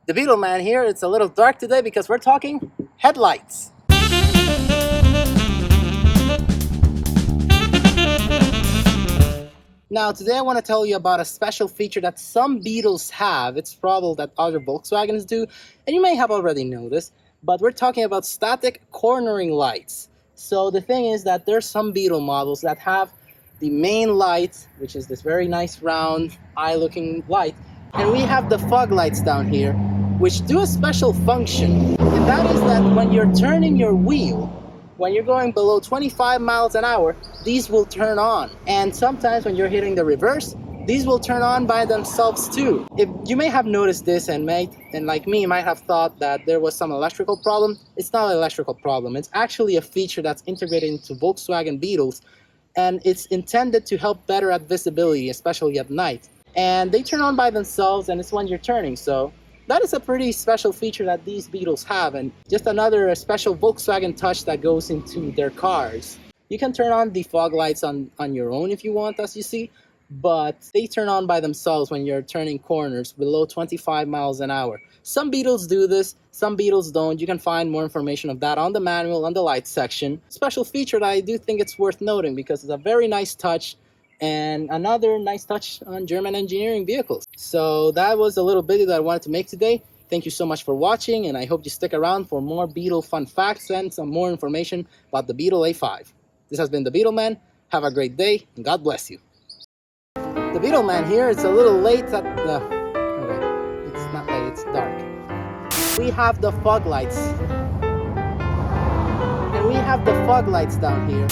The Beetle Man here. It's a little dark today because we're talking headlights. Now, today I want to tell you about a special feature that some Beetles have. It's probable that other Volkswagens do, and you may have already noticed, but we're talking about static cornering lights. So the thing is that there's some Beetle models that have the main light, which is this very nice round eye-looking light, and we have the fog lights down here, which do a special function, and that is that when you're turning your wheel, when you're going below 25 miles an hour, these will turn on. And sometimes when you're hitting the reverse, these will turn on by themselves too. If you may have noticed this and like me might have thought that there was some electrical problem, it's not an electrical problem. It's actually a feature that's integrated into Volkswagen Beetles, and it's intended to help better at visibility, especially at night. And they turn on by themselves, and it's when you're turning. So that is a pretty special feature that these Beetles have, and just another special Volkswagen touch that goes into their cars. You can turn on the fog lights on your own if you want, as you see, but they turn on by themselves when you're turning corners below 25 miles an hour. Some Beetles do this, some Beetles don't. You can find more information of that on the manual on the light section. Special feature that I do think it's worth noting because it's a very nice touch and another nice touch on German engineering vehicles. So that was a little video that I wanted to make today. Thank you so much for watching, and I hope you stick around for more Beetle fun facts and some more information about the Beetle A5. This has been the Beetle Man. Have a great day, and God bless you. The Beetle Man here. It's a little late at the... Okay, it's not late, it's dark. We have the fog lights. And we have the fog lights down here.